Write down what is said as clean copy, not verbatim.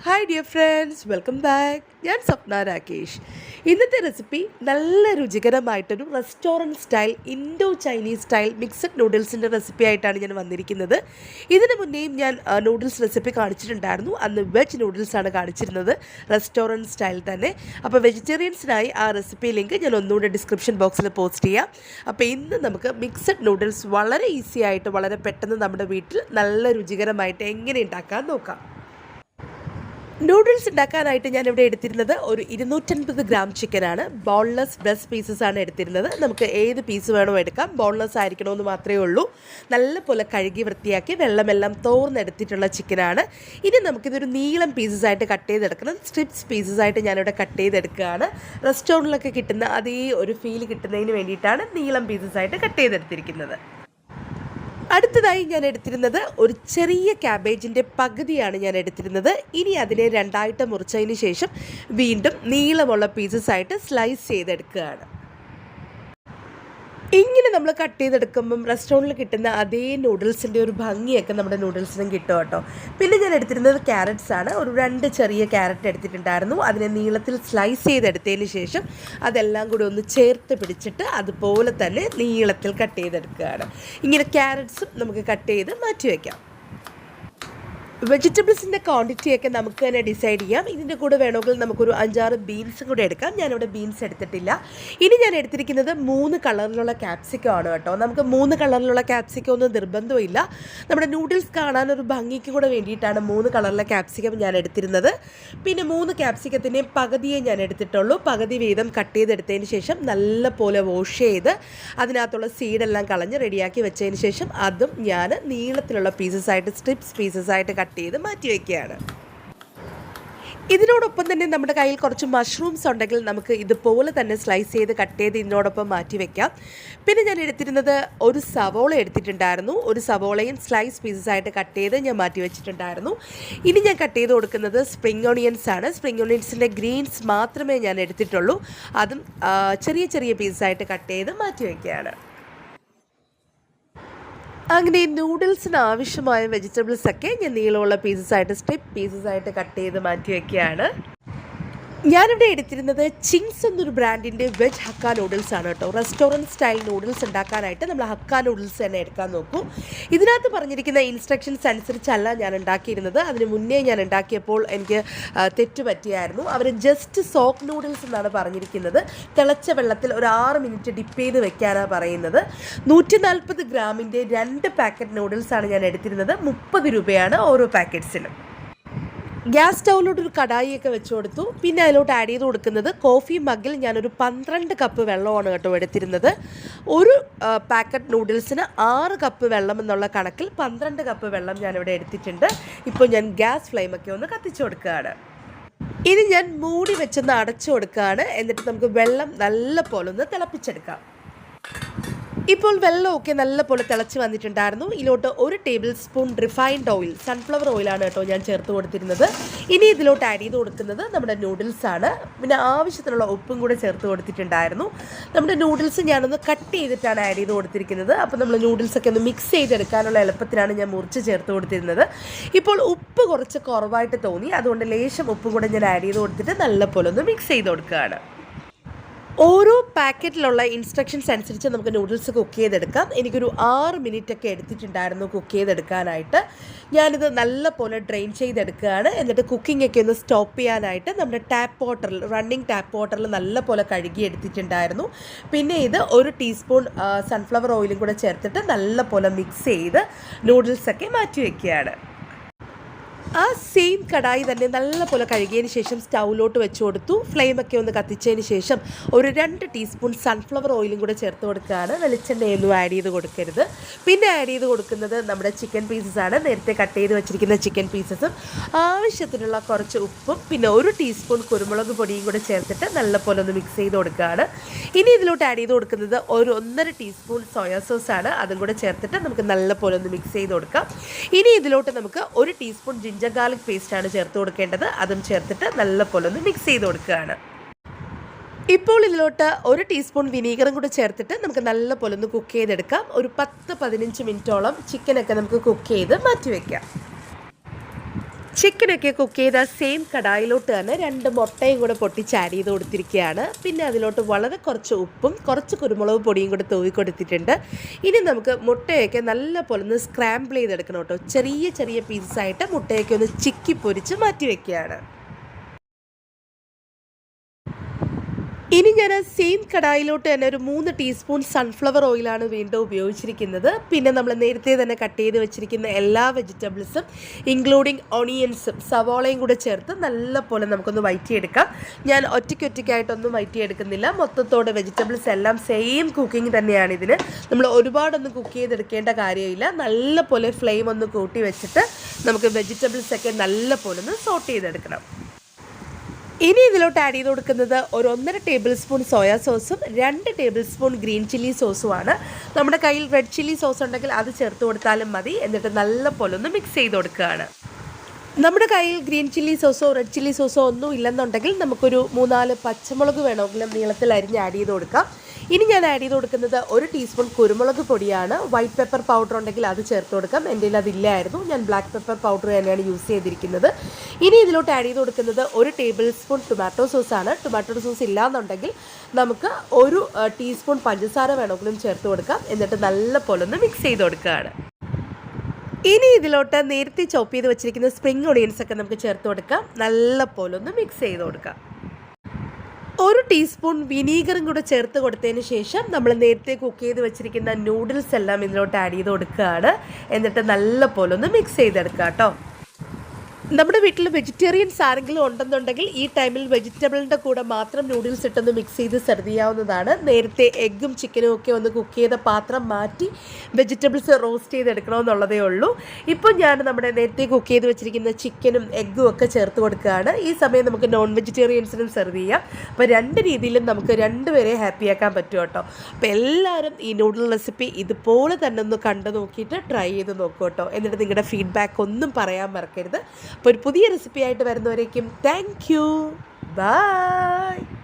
Hi dear friends, welcome back. ഞാൻ സ്വപ്ന രാകേഷ്. ഇന്നത്തെ recipe നല്ല രുചികരമായിട്ടൊരു restaurant style Indo Chinese style mixed നൂഡിൽസിൻ്റെ റെസിപ്പി ആയിട്ടാണ് ഞാൻ വന്നിരിക്കുന്നത്. ഇതിന് മുന്നേയും ഞാൻ നൂഡിൽസ് റെസിപ്പി കാണിച്ചിട്ടുണ്ടായിരുന്നു. അന്ന് വെജ് നൂഡിൽസാണ് കാണിച്ചിരുന്നത്, റെസ്റ്റോറൻറ്റ് സ്റ്റൈൽ തന്നെ. അപ്പോൾ വെജിറ്റേറിയൻസിനായി ആ റെസിപ്പി ലിങ്ക് ഞാൻ ഒന്നുകൂടെ ഡിസ്ക്രിപ്ഷൻ ബോക്സിൽ പോസ്റ്റ് ചെയ്യാം. അപ്പോൾ ഇന്ന് നമുക്ക് മിക്സഡ് നൂഡിൽസ് വളരെ ഈസി ആയിട്ട് വളരെ പെട്ടെന്ന് നമ്മുടെ വീട്ടിൽ നല്ല രുചികരമായിട്ട് എങ്ങനെ ഉണ്ടാക്കാൻ നോക്കാം. നൂഡിൽസ് ഉണ്ടാക്കാനായിട്ട് ഞാനിവിടെ എടുത്തിരുന്നത് ഒരു 250 ഗ്രാം ചിക്കനാണ്. ബോൺലെസ് ബ്രസ്റ്റ് പീസസ് ആണ് എടുത്തിരുന്നത്. നമുക്ക് ഏത് പീസ് വേണോ എടുക്കാം, ബോൺലെസ് ആയിരിക്കണമെന്ന് മാത്രമേ ഉള്ളൂ. നല്ലപോലെ കഴുകി വൃത്തിയാക്കി വെള്ളമെല്ലാം തോർന്നെടുത്തിട്ടുള്ള ചിക്കനാണ്. ഇനി നമുക്കിതൊരു നീളം പീസസ് ആയിട്ട് കട്ട് ചെയ്തെടുക്കണം. സ്ട്രിപ്സ് പീസസ് ആയിട്ട് ഞാനിവിടെ കട്ട് ചെയ്തെടുക്കുകയാണ്. റെസ്റ്റോറൻറ്റിലൊക്കെ കിട്ടുന്ന അതേ ഒരു ഫീൽ കിട്ടുന്നതിന് വേണ്ടിയിട്ടാണ് നീളം പീസസ് ആയിട്ട് കട്ട് ചെയ്തെടുത്തിരിക്കുന്നത്. അടുത്തതായി ഞാൻ എടുത്തിരുന്നത് ഒരു ചെറിയ ക്യാബേജിൻ്റെ പകുതിയാണ് ഞാൻ എടുത്തിരുന്നത്. ഇനി അതിനെ രണ്ടായിട്ട് മുറിച്ചതിന് ശേഷം വീണ്ടും നീളമുള്ള പീസസ് ആയിട്ട് സ്ലൈസ് ചെയ്തെടുക്കുകയാണ്. ഇങ്ങനെ നമ്മൾ കട്ട് ചെയ്തെടുക്കുമ്പം റെസ്റ്റോറൻറ്റിൽ കിട്ടുന്ന അതേ നൂഡിൽസിൻ്റെ ഒരു ഭംഗിയൊക്കെ നമ്മുടെ നൂഡിൽസിനും കിട്ടും കേട്ടോ. പിന്നെ ഞാൻ എടുത്തിരുന്നത് ക്യാരറ്റ്സ് ആണ്. ഒരു 2 ചെറിയ ക്യാരറ്റ് എടുത്തിട്ടുണ്ടായിരുന്നു. അതിനെ നീളത്തിൽ സ്ലൈസ് ചെയ്തെടുത്തതിന് ശേഷം അതെല്ലാം കൂടി ഒന്ന് ചേർത്ത് പിടിച്ചിട്ട് അതുപോലെ തന്നെ നീളത്തിൽ കട്ട് ചെയ്തെടുക്കുകയാണ്. ഇങ്ങനെ ക്യാരറ്റ്സും നമുക്ക് കട്ട് ചെയ്ത് മാറ്റി വയ്ക്കാം. വെജിറ്റബിൾസിൻ്റെ ക്വാണ്ടിറ്റിയൊക്കെ നമുക്ക് തന്നെ ഡിസൈഡ് ചെയ്യാം. ഇതിൻ്റെ കൂടെ വേണമെങ്കിൽ നമുക്കൊരു 5-6 ബീൻസും കൂടെ എടുക്കാം. ഞാനിവിടെ ബീൻസ് എടുത്തിട്ടില്ല. ഇനി ഞാൻ എടുത്തിരിക്കുന്നത് 3 കളറിലുള്ള ക്യാപ്സിക്കം ആണ് കേട്ടോ. നമുക്ക് 3 കളറിലുള്ള ക്യാപ്സിക്കം ഒന്നും നിർബന്ധമില്ല. നമ്മുടെ നൂഡിൽസ് കാണാനൊരു ഭംഗിക്ക് കൂടെ വേണ്ടിയിട്ടാണ് 3 കളറിലെ ക്യാപ്സിക്കം ഞാൻ എടുത്തിരുന്നത്. പിന്നെ 3 ക്യാപ്സിക്കത്തിൻ്റെയും പകുതിയെ ഞാൻ എടുത്തിട്ടുള്ളൂ. പകുതി വീതം കട്ട് ചെയ്തെടുത്തതിന് ശേഷം നല്ല പോലെ വാഷ് ചെയ്ത് അതിനകത്തുള്ള സീഡെല്ലാം കളഞ്ഞ് റെഡിയാക്കി വെച്ചതിന് ശേഷം അതും ഞാൻ നീളത്തിലുള്ള പീസസായിട്ട് സ്ട്രിപ്സ് പീസസായിട്ട് കട്ട് ചെയ്ത് മാറ്റി വയ്ക്കുകയാണ്. ഇതിനോടൊപ്പം തന്നെ നമ്മുടെ കയ്യിൽ കുറച്ച് മഷ്റൂംസ് ഉണ്ടെങ്കിൽ നമുക്ക് ഇതുപോലെ തന്നെ സ്ലൈസ് ചെയ്ത് കട്ട് ചെയ്ത് ഇതിനോടൊപ്പം മാറ്റി വയ്ക്കാം. പിന്നെ ഞാൻ എടുത്തിരുന്നത് ഒരു സവോള എടുത്തിട്ടുണ്ടായിരുന്നു. ഒരു സവോളയും സ്ലൈസ് പീസസായിട്ട് കട്ട് ചെയ്ത് ഞാൻ മാറ്റി വെച്ചിട്ടുണ്ടായിരുന്നു. ഇനി ഞാൻ കട്ട് ചെയ്ത് കൊടുക്കുന്നത് സ്പ്രിംഗ് ഓണിയൻസ് ആണ്. സ്പ്രിംഗ് ഓണിയൻസിൻ്റെ ഗ്രീൻസ് മാത്രമേ ഞാൻ എടുത്തിട്ടുള്ളൂ. അതും ചെറിയ ചെറിയ പീസസായിട്ട് കട്ട് ചെയ്ത് മാറ്റി വയ്ക്കുകയാണ്. അങ്ങനെ നൂഡിൽസിന് ആവശ്യമായ വെജിറ്റബിൾസൊക്കെ ഞാൻ നീളമുള്ള പീസസായിട്ട് സ്ട്രിപ്പ് പീസസായിട്ട് കട്ട് ചെയ്ത് മാറ്റി വയ്ക്കുകയാണ്. ഞാനിവിടെ എടുത്തിരുന്നത് ചിങ്സ് എന്നൊരു ബ്രാൻഡിൻ്റെ വെജ് ഹക്ക നൂഡിൽസ് ആണ് കേട്ടോ. റെസ്റ്റോറൻറ്റ് സ്റ്റൈൽ നൂഡിൽസ് ഉണ്ടാക്കാനായിട്ട് നമ്മൾ ഹക്ക നൂഡിൽസ് തന്നെ എടുക്കാൻ നോക്കൂ. ഇതിനകത്ത് പറഞ്ഞിരിക്കുന്ന ഇൻസ്ട്രക്ഷൻസ് അനുസരിച്ചല്ല ഞാൻ ഉണ്ടാക്കിയിരുന്നത്. അതിന് മുന്നേ ഞാൻ ഉണ്ടാക്കിയപ്പോൾ എനിക്ക് തെറ്റ് പറ്റിയായിരുന്നു. അവർ ജസ്റ്റ് സോക്ക് നൂഡിൽസ് എന്നാണ് പറഞ്ഞിരിക്കുന്നത്. തിളച്ച വെള്ളത്തിൽ ഒരു 6 മിനിറ്റ് ഡിപ്പ് ചെയ്ത് വെക്കാനാണ് പറയുന്നത്. 140 ഗ്രാമിൻ്റെ 2 പാക്കറ്റ് നൂഡിൽസാണ് ഞാൻ എടുത്തിരുന്നത്. 30 രൂപയാണ് ഓരോ പാക്കറ്റ്സിനും. ഗ്യാസ് സ്റ്റൗവിലോട്ട് ഒരു കടായിയൊക്കെ വെച്ച് കൊടുത്തു. പിന്നെ അതിലോട്ട് ആഡ് ചെയ്ത് കൊടുക്കുന്നത് കോഫി മഗ്ഗിൽ ഞാനൊരു 12 കപ്പ് വെള്ളമാണ് കേട്ടോ എടുത്തിരുന്നത്. ഒരു പാക്കറ്റ് നൂഡിൽസിന് 6 കപ്പ് വെള്ളം എന്നുള്ള കണക്കിൽ 12 കപ്പ് വെള്ളം ഞാനിവിടെ എടുത്തിട്ടുണ്ട്. ഇപ്പോൾ ഞാൻ ഗ്യാസ് ഫ്ലെയിമൊക്കെ ഒന്ന് കത്തിച്ചു കൊടുക്കുകയാണ്. ഇനി ഞാൻ മൂടി വെച്ചൊന്ന് അടച്ചു കൊടുക്കുകയാണ്. എന്നിട്ട് നമുക്ക് വെള്ളം നല്ല പോലെ ഒന്ന് തിളപ്പിച്ചെടുക്കാം. ഇപ്പോൾ വെള്ളമൊക്കെ നല്ലപോലെ തിളച്ച് വന്നിട്ടുണ്ടായിരുന്നു. ഇതിലോട്ട് 1 table spoon refined oil, sunflower ഓയിലാണ് കേട്ടോ ഞാൻ ചേർത്ത് കൊടുത്തിരുന്നത്. ഇനി ഇതിലോട്ട് ആഡ് ചെയ്ത് കൊടുക്കുന്നത് നമ്മുടെ നൂഡിൽസാണ്. പിന്നെ ആവശ്യത്തിനുള്ള ഉപ്പും കൂടെ ചേർത്ത് കൊടുത്തിട്ടുണ്ടായിരുന്നു. നമ്മുടെ നൂഡിൽസ് ഞാനൊന്ന് കട്ട് ചെയ്തിട്ടാണ് ആഡ് ചെയ്ത് കൊടുത്തിരിക്കുന്നത്. അപ്പോൾ നമ്മൾ നൂഡിൽസൊക്കെ ഒന്ന് മിക്സ് ചെയ്തെടുക്കാനുള്ള എളുപ്പത്തിലാണ് ഞാൻ മുറിച്ച് ചേർത്ത് കൊടുത്തിരുന്നത്. ഇപ്പോൾ ഉപ്പ് കുറച്ച് കുറവായിട്ട് തോന്നി. അതുകൊണ്ട് ലേശം ഉപ്പും കൂടെ ഞാൻ ആഡ് ചെയ്ത് കൊടുത്തിട്ട് നല്ലപോലെ ഒന്ന് മിക്സ് ചെയ്ത് കൊടുക്കുകയാണ്. ഓരോ പാക്കറ്റിലുള്ള ഇൻസ്ട്രക്ഷൻസ് അനുസരിച്ച് നമുക്ക് നൂഡിൽസ് കുക്ക് ചെയ്തെടുക്കാം. എനിക്കൊരു 6 മിനിറ്റൊക്കെ എടുത്തിട്ടുണ്ടായിരുന്നു കുക്ക് ചെയ്തെടുക്കാനായിട്ട്. ഞാനിത് നല്ല പോലെ ഡ്രെയിൻ ചെയ്തെടുക്കുകയാണ്. എന്നിട്ട് കുക്കിംഗ് ഒക്കെ ഒന്ന് സ്റ്റോപ്പ് ചെയ്യാനായിട്ട് നമ്മുടെ ടാപ്പ് വാട്ടറിൽ, റണ്ണിങ് ടാപ്പ് വാട്ടറിൽ നല്ല പോലെ കഴുകി എടുത്തിട്ടുണ്ടായിരുന്നു. പിന്നെ ഇത് 1 ടീസ്പൂൺ സൺഫ്ലവർ ഓയിലും കൂടെ ചേർത്തിട്ട് നല്ല പോലെ മിക്സ് ചെയ്ത് നൂഡിൽസൊക്കെ മാറ്റി വയ്ക്കുകയാണ്. ആ സെയിം കടായി തന്നെ നല്ലപോലെ കഴുകിയതിന് ശേഷം സ്റ്റൗവിലോട്ട് വെച്ച് കൊടുത്തു. ഫ്ലെയിമൊക്കെ ഒന്ന് കത്തിച്ചതിന് ശേഷം ഒരു 2 ടീസ്പൂൺ സൺഫ്ലവർ ഓയിലും കൂടെ ചേർത്ത് കൊടുക്കുകയാണ്. വെളിച്ചെണ്ണയൊന്നും ആഡ് ചെയ്ത് കൊടുക്കരുത്. പിന്നെ ആഡ് ചെയ്ത് കൊടുക്കുന്നത് നമ്മുടെ ചിക്കൻ പീസസാണ്. നേരത്തെ കട്ട് ചെയ്ത് വെച്ചിരിക്കുന്ന ചിക്കൻ പീസസും ആവശ്യത്തിനുള്ള കുറച്ച് ഉപ്പും പിന്നെ 1 ടീസ്പൂൺ കുരുമുളക് പൊടിയും കൂടെ ചേർത്തിട്ട് നല്ലപോലെ ഒന്ന് മിക്സ് ചെയ്ത് കൊടുക്കുകയാണ്. ഇനി ഇതിലോട്ട് ആഡ് ചെയ്ത് കൊടുക്കുന്നത് ഒരു 1.5 ടീസ്പൂൺ സോയ സോസാണ്. അതും കൂടെ ചേർത്തിട്ട് നമുക്ക് നല്ലപോലെ ഒന്ന് മിക്സ് ചെയ്ത് കൊടുക്കാം. ഇനി ഇതിലോട്ട് നമുക്ക് 1 ടീസ്പൂൺ ജിഞ്ചർ ഗാർലിക് പേസ്റ്റാണ് ചേർത്ത് കൊടുക്കേണ്ടത്. അതും ചേർത്തിട്ട് നല്ലപോലെ ഒന്ന് മിക്സ് ചെയ്ത് കൊടുക്കുകയാണ്. ഇപ്പോൾ ഇതിലോട്ട് 1 ടീസ്പൂൺ വിനീഗറും കൂടെ ചേർത്തിട്ട് നമുക്ക് നല്ലപോലെ ഒന്ന് കുക്ക് ചെയ്തെടുക്കാം. ഒരു 10-15 മിനിറ്റോളം ചിക്കനൊക്കെ നമുക്ക് കുക്ക് ചെയ്ത് മാറ്റി വയ്ക്കാം. ചിക്കനൊക്കെ കുക്ക് ചെയ്ത സെയിം കടായിലോട്ട് തന്നെ 2 മുട്ടയും കൂടെ പൊട്ടിച്ച് ആഡ് ചെയ്ത് കൊടുത്തിരിക്കുകയാണ്. പിന്നെ അതിലോട്ട് വളരെ കുറച്ച് ഉപ്പും കുറച്ച് കുരുമുളക് പൊടിയും കൂടെ തൂവി കൊടുത്തിട്ടുണ്ട്. ഇനി നമുക്ക് മുട്ടയൊക്കെ നല്ല പോലെ ഒന്ന് സ്ക്രാമ്പിൾ ചെയ്തെടുക്കണം കേട്ടോ. ചെറിയ ചെറിയ പീസായിട്ട് മുട്ടയൊക്കെ ഒന്ന് ചിക്കി പൊരിച്ച് മാറ്റി വയ്ക്കുകയാണ്. ഇനി ഞാൻ സെയിം കടായിലോട്ട് തന്നെ ഒരു 3 ടീസ്പൂൺ സൺഫ്ലവർ ഓയിലാണ് വീണ്ടും ഉപയോഗിച്ചിരിക്കുന്നത്. പിന്നെ നമ്മൾ നേരത്തെ തന്നെ കട്ട് ചെയ്ത് വെച്ചിരിക്കുന്ന എല്ലാ വെജിറ്റബിൾസും ഇൻക്ലൂഡിങ് ഓണിയൻസും സവാളയും കൂടെ ചേർത്ത് നല്ല പോലെ നമുക്കൊന്ന് വഴറ്റിയെടുക്കാം. ഞാൻ ഒറ്റയ്ക്കൊറ്റയ്ക്കായിട്ടൊന്നും വഴറ്റിയെടുക്കുന്നില്ല. മൊത്തത്തോടെ വെജിറ്റബിൾസ് എല്ലാം സെയിം കുക്കിംഗ് തന്നെയാണ്. ഇതിന് നമ്മൾ ഒരുപാടൊന്നും കുക്ക് ചെയ്തെടുക്കേണ്ട കാര്യമില്ല. നല്ല പോലെ ഫ്ലെയിം ഒന്ന് കൂട്ടി വെച്ചിട്ട് നമുക്ക് വെജിറ്റബിൾസൊക്കെ നല്ല പോലെ ഒന്ന് സോട്ട് ചെയ്തെടുക്കണം. ഇനി ഇതിലോട്ട് ആഡ് ചെയ്ത് കൊടുക്കുന്നത് ഒരു 1.5 ടേബിൾ സ്പൂൺ സോയാ സോസും 2 ടേബിൾ സ്പൂൺ ഗ്രീൻ ചില്ലി സോസുമാണ്. നമ്മുടെ കയ്യിൽ റെഡ് ചില്ലി സോസ് ഉണ്ടെങ്കിൽ അത് ചേർത്ത് കൊടുത്താലും മതി. എന്നിട്ട് നല്ല പോലെ ഒന്ന് മിക്സ് ചെയ്ത് കൊടുക്കുകയാണ്. നമ്മുടെ കയ്യിൽ ഗ്രീൻ ചില്ലി സോസോ റെഡ് ചില്ലി സോസോ ഒന്നും ഇല്ലെന്നുണ്ടെങ്കിൽ നമുക്കൊരു 3-4 പച്ചമുളക് വേണമെങ്കിലും നീളത്തിൽ അരിഞ്ഞ് ആഡ് ചെയ്ത് കൊടുക്കാം. ഇനി ഞാൻ ആഡ് ചെയ്ത് കൊടുക്കുന്നത് 1 ടീസ്പൂൺ കുരുമുളക് പൊടിയാണ്. വൈറ്റ് പെപ്പർ പൗഡർ ഉണ്ടെങ്കിൽ അത് ചേർത്ത് കൊടുക്കാം. എൻ്റെ കയ്യിൽ അതില്ലായിരുന്നു. ഞാൻ ബ്ലാക്ക് പെപ്പർ പൗഡർ തന്നെയാണ് യൂസ് ചെയ്തിരിക്കുന്നത്. ഇനി ഇതിലോട്ട് ആഡ് ചെയ്ത് കൊടുക്കുന്നത് 1 ടേബിൾ സ്പൂൺ ടൊമാറ്റോ സോസാണ്. ടൊമാറ്റോ സോസ് ഇല്ലാന്നുണ്ടെങ്കിൽ നമുക്ക് 1 ടീസ്പൂൺ പഞ്ചസാര വേണമെങ്കിലും ചേർത്ത് കൊടുക്കാം. എന്നിട്ട് നല്ല പോലെ ഒന്ന് മിക്സ് ചെയ്ത് കൊടുക്കുകയാണ്. ഇനി ഇതിലോട്ട് നേരത്തെ ചോപ്പ് ചെയ്ത് വെച്ചിരിക്കുന്ന സ്പ്രിംഗ് ഒണിയൻസ് ഒക്കെ നമുക്ക് ചേർത്ത് കൊടുക്കാം. നല്ല പോലെ ഒന്ന് മിക്സ് ചെയ്ത് കൊടുക്കാം. 1 ടീസ്പൂൺ വിനീഗറും കൂടെ ചേർത്ത് കൊടുത്തതിന് ശേഷം നമ്മൾ നേരത്തെ കുക്ക് ചെയ്ത് വെച്ചിരിക്കുന്ന നൂഡിൽസ് എല്ലാം ഇതിലോട്ട് ആഡ് ചെയ്ത് കൊടുക്കുകയാണ്. എന്നിട്ട് നല്ല പോലെ ഒന്ന് മിക്സ് ചെയ്തെടുക്കുക കേട്ടോ. നമ്മുടെ വീട്ടിൽ വെജിറ്റേറിയൻസ് ആരെങ്കിലും ഉണ്ടെന്നുണ്ടെങ്കിൽ ഈ ടൈമിൽ വെജിറ്റബിളിൻ്റെ കൂടെ മാത്രം നൂഡിൽസ് ഇട്ടൊന്ന് മിക്സ് ചെയ്ത് സെർവ് ചെയ്യാവുന്നതാണ്. നേരത്തെ എഗ്ഗും ചിക്കനും ഒക്കെ ഒന്ന് കുക്ക് ചെയ്ത പാത്രം മാറ്റി വെജിറ്റബിൾസ് റോസ്റ്റ് ചെയ്തെടുക്കണമെന്നുള്ളതേ ഉള്ളൂ. ഇപ്പോൾ ഞാൻ നമ്മുടെ നേരത്തെ കുക്ക് ചെയ്ത് വെച്ചിരിക്കുന്ന ചിക്കനും എഗ്ഗും ഒക്കെ ചേർത്ത് കൊടുക്കുകയാണ്. ഈ സമയം നമുക്ക് നോൺ വെജിറ്റേറിയൻസിനും സെർവ് ചെയ്യാം. അപ്പോൾ 2 രീതിയിലും നമുക്ക് 2 പേരെ ഹാപ്പിയാക്കാൻ പറ്റും കേട്ടോ. അപ്പോൾ എല്ലാവരും ഈ നൂഡിൽ റെസിപ്പി ഇതുപോലെ തന്നെ ഒന്ന് കണ്ടു നോക്കിയിട്ട് ട്രൈ ചെയ്ത് നോക്കൂ കേട്ടോ. എന്നിട്ട് നിങ്ങളുടെ ഫീഡ്ബാക്ക് ഒന്നും പറയാൻ മറക്കരുത്. അപ്പോൾ ഒരു പുതിയ റെസിപ്പി ആയിട്ട് വരുന്നവരേക്കും താങ്ക് യു. ബൈ.